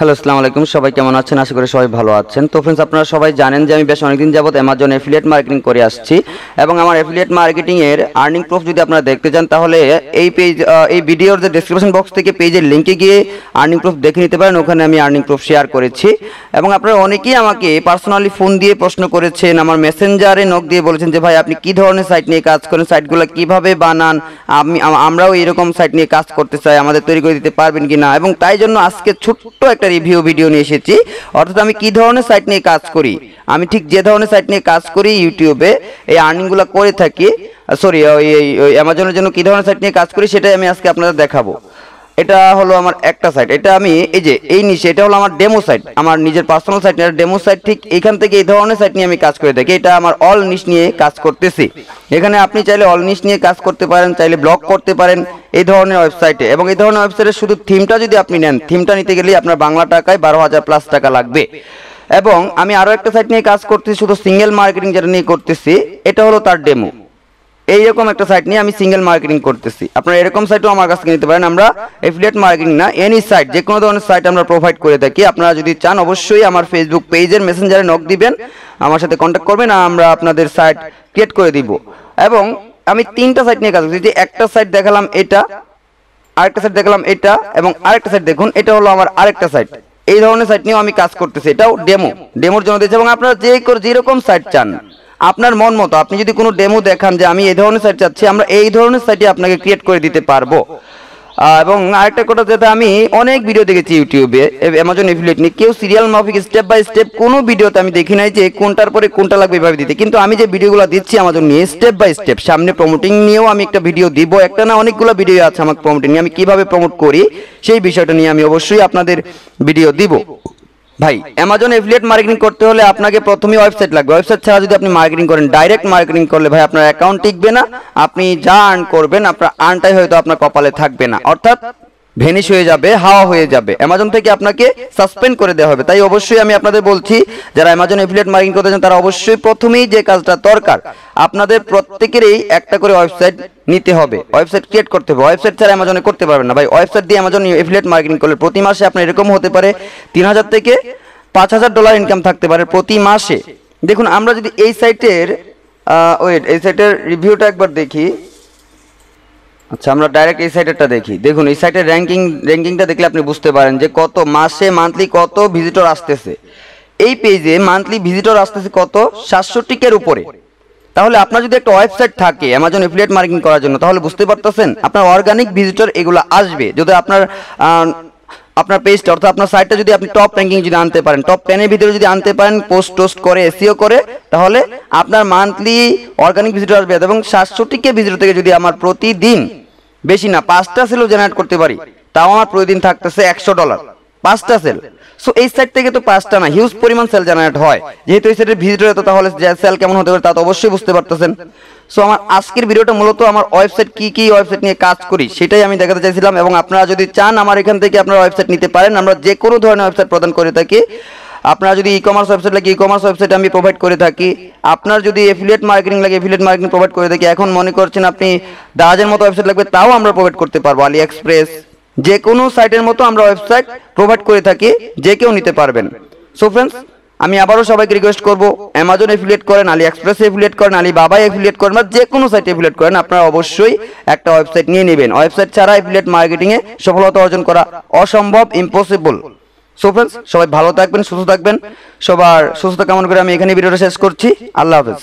Hello, আসসালামু আলাইকুম। সবাই কেমন আছেন? আশা করি সবাই ভালো আছেন। তো ফ্রেন্ডস, আপনারা সবাই জানেন যে আমি বেশ অনেকদিন যাবত অ্যামাজন অ্যাফিলিয়েট মার্কেটিং করে আসছি এবং আমার অ্যাফিলিয়েট মার্কেটিং এর আর্নিং প্রুফ যদি আপনারা দেখতে চান তাহলে এই ভিডিওর যে ডেসক্রিপশন বক্স থেকে পেজের লিংকে গিয়ে আর্নিং প্রুফ দেখে নিতে পারেন। ওখানে আমি আর্নিং প্রুফ শেয়ার করেছি এবং আপনারা অনেকেই আমাকে পার্সোনালি ফোন দিয়ে প্রশ্ন করেছেন, আমার মেসেঞ্জারে নক দিয়ে বলেছেন যে ভাই আপনি কি ধরনের সাইট নিয়ে কাজ করেন, সাইটগুলো কিভাবে বানান, আমরাও এরকম সাইট নিয়ে কাজ করতে চাই, আমাদের তৈরি করে দিতে পারবেন কিনা। এবং তাই জন্য আজকে ছোট্ট একটা রিভিউ ভিডিও নিয়ে এসেছি। অর্থাৎ আমি কি ধরনের সাইট নিয়ে কাজ করি, আমি ঠিক যে ধরনের সাইট নিয়ে কাজ করি ইউটিউবে এই আর্নিংগুলো করে থাকি, ওই অ্যামাজনের জন্য কি ধরনের সাইট নিয়ে কাজ করি সেটাই আমি আজকে আপনাদের দেখাবো। এটা হলো আমার একটা সাইট, এটা আমি এই নিচে এটা হলো আমার ডেমো সাইট, আমার নিজের পার্সোনাল সাইট, ডেমো সাইট। ঠিক এখান থেকে এই ধরনের সাইট নিয়ে আমি কাজ করে থাকি। এটা আমার অল নিশ নিয়ে কাজ করতেছি। এখানে আপনি চাইলে অল নিশ নিয়ে কাজ করতে পারেন, চাইলে ব্লগ করতে পারেন এই ধরনের ওয়েবসাইটে। এবং এই ধরনের ওয়েবসাইটে শুধু থিমটা যদি আপনি নেন, থিমটা নিতে গেলে আপনার বাংলা টাকায় 12,000 প্লাস টাকা লাগবে। এবং আমি আরও একটা সাইট নিয়ে কাজ করতেছি, শুধু সিঙ্গেল মার্কেটিং যেটা নিয়ে করতেছি, এটা হলো তার ডেমো। এইরকম একটা সাইট নিয়ে আমি সিঙ্গেল মার্কেটিং করতেছি। আপনারা এরকম সাইটও আমার কাছ থেকে নিতে পারেন। আমরা এফিলিয়েট মার্কেটিং না, এনি সাইট, যে কোনো ধরনের সাইট আমরা প্রোভাইড করে থাকি। আপনারা যদি চান অবশ্যই আমার ফেসবুক পেজের মেসেঞ্জারে নক দিবেন, আমার সাথে কন্ট্যাক্ট করবেন, আমরা আপনাদের সাইট ক্রিয়েট করে দিব। এবং আমি তিনটা সাইট নিয়ে কাজ করছি। যে একটা সাইট দেখালাম এটা, আরেকটা সাইট দেখালাম এটা, এবং আরেকটা সাইট দেখুন, এটা হলো আমার আরেকটা সাইট। এই ধরনের সাইট নিয়েও আমি কাজ করতেছি। এটাও ডেমোর জন্য দিয়েছি। এবং আপনারা যেরকম সাইট চান আপনার মন মতো, আপনি যদি কোনো ডেমো দেখান যে আমি এই ধরনের সাইট চাচ্ছি, আমরা এই ধরনের সাইটে আপনাকে ক্রিয়েট করে দিতে পারবো। এবং আরেকটা কথা, যেটা আমি অনেক ভিডিও দেখেছি ইউটিউবে অ্যামাজন এফিলিয়েট নিয়ে, কেউ সিরিয়াল মাফিক স্টেপ বাই স্টেপ কোনো ভিডিওতে আমি দেখি নাই যে কোনটার পরে কোনটা লাগবে এভাবে দিতে। কিন্তু আমি যে ভিডিওগুলো দিচ্ছি অ্যামাজন নিয়ে স্টেপ বাই স্টেপ, সামনে প্রমোটিং নিয়েও আমি একটা ভিডিও দিব, একটা না অনেকগুলো ভিডিও আছে আমার প্রমোটিং নিয়ে, আমি কিভাবে প্রমোট করি সেই বিষয়টা নিয়ে আমি অবশ্যই আপনাদের ভিডিও দিব। ভাই, অ্যামাজন এফিলিয়েট মার্কেটিং করতে হলে আপনাকে প্রথমে ওয়েবসাইট লাগবে। ওয়েবসাইট ছাড়া যদি আপনি মার্কেটিং করেন, ডাইরেক্ট মার্কেটিং করলে ভাই আপনার অ্যাকাউন্ট টিকবে না। আপনি যা আর্ন করবেন আপনার আর্নটাই হয়তো আপনার কপালে থাকবে না, অর্থাৎ ভেনিশ হয়ে যাবে, হাওয়া হয়ে যাবে। অ্যামাজন থেকে আপনাকে সাসপেন্ড করে দেওয়া হবে। তাই অবশ্যই আমি আপনাদের বলছি, যারা অ্যামাজন এফিলিয়েট মার্কেটিং করতে চান তারা অবশ্যই প্রথমেই যে কাজটা দরকার, আপনাদের প্রত্যেকেরই একটা করে ওয়েবসাইট নিতে হবে, ওয়েবসাইট ক্রিয়েট করতে হবে। ওয়েবসাইট ছাড়া অ্যামাজনে করতে পারবেন না ভাই। ওয়েবসাইট দিয়ে অ্যামাজন এফিলিয়েট মার্কেটিং করলে প্রতি মাসে আপনার এরকম হতে পারে $3,000 থেকে $5,000 ইনকাম থাকতে পারে প্রতি মাসে। দেখুন, আমরা যদি এই সাইটের রিভিউটা একবার দেখি। আচ্ছা, আমরা ডাইরেক্ট এই সাইটেরটা দেখি। দেখুন, এই সাইটের র্যাঙ্কিংটা দেখলে আপনি বুঝতে পারেন যে কত মাসে মান্থলি কত ভিজিটর আসতেছে। এই পেজে মান্থলি ভিজিটর আসতেছে কত, 700 উপরে। তাহলে আপনার যদি একটা ওয়েবসাইট থাকে অ্যামাজন এফিলিয়েট মার্কেটিং করার জন্য, তাহলে বুঝতে পারতেছেন আপনার অর্গানিক ভিজিটর এগুলো আসবে। যদি আপনার পেজটা, অর্থাৎ আপনার সাইটটা যদি আপনি টপ র্যাঙ্কিং যদি আনতে পারেন, টপ 10 এর ভিতরে যদি আনতে পারেন, পোস্ট করে এসইও করে, তাহলে আপনার মান্থলি অর্গানিক ভিজিটর আসবে। এবং 700 ভিজিটর থেকে যদি আমার প্রতিদিন, বেশি না 5টা সেলও জেনারেট করতে পারি, তাও আমার প্রতিদিন থাকতেছে $100, 5টা সেল। সো এই সাইট থেকে তো 5টা না, হিউজ পরিমাণ সেল জেনারেট হয়। যেহেতু এই সাইটের ভিজিটর এত, তাহলে সেল কেমন হতে পারে তা তো অবশ্যই বুঝতে পারতেছেন। সো আমার আজকের ভিডিওটা মূলত আমার ওয়েবসাইট কি ওয়েবসাইট নিয়ে কাজ করি সেটাই আমি দেখাতে চাইছিলাম। এবং আপনারা যদি চান আমার এখান থেকে আপনারা ওয়েবসাইট নিতে পারেন। আমরা যে কোনো ধরনের ওয়েবসাইট প্রদান করে থাকি। আপনারা যদি ই কমার্স ওয়েবসাইট লাগে, ই কমার্স ওয়েবসাইট আমি প্রোভাইড করে থাকি। আপনার যদি এফিলিয়েট মার্কেটিং লাগে, এফিলিয়েট মার্কেটিং প্রোভাইড করে থাকি। এখন মনে করছেন আপনি দাজের মতো ওয়েবসাইট লাগবে, তাও আমরা প্রোভাইড করতে পারবো। আলি এক্সপ্রেস, যে কোনো সাইটের মতো আমরা ওয়েবসাইট প্রোভাইড করে থাকি, যে কেউ নিতে পারবেন। সো ফ্রেন্ডস, আমি আবারও সবাইকে রিকোয়েস্ট করবো, অ্যামাজন এফিলিয়েট করেন, আলি এক্সপ্রেসে এফিলিয়েট করেন, আলি বাবাই এফিলিয়েট করেন, বা যে কোনো সাইটে এফিলিয়েট করেন, আপনারা অবশ্যই একটা ওয়েবসাইট নিয়ে নেবেন। ওয়েবসাইট ছাড়া এফিলিয়েট মার্কেটিংয়ে সফলতা অর্জন করা অসম্ভব, ইম্পসিবল। সো ফ্রেন্ডস, সবাই ভালো থাকবেন, সুস্থ থাকবেন। সবার সুস্থতা কামনা করে আমি এখানে ভিডিওটা শেষ করছি। আল্লাহ হাফেজ।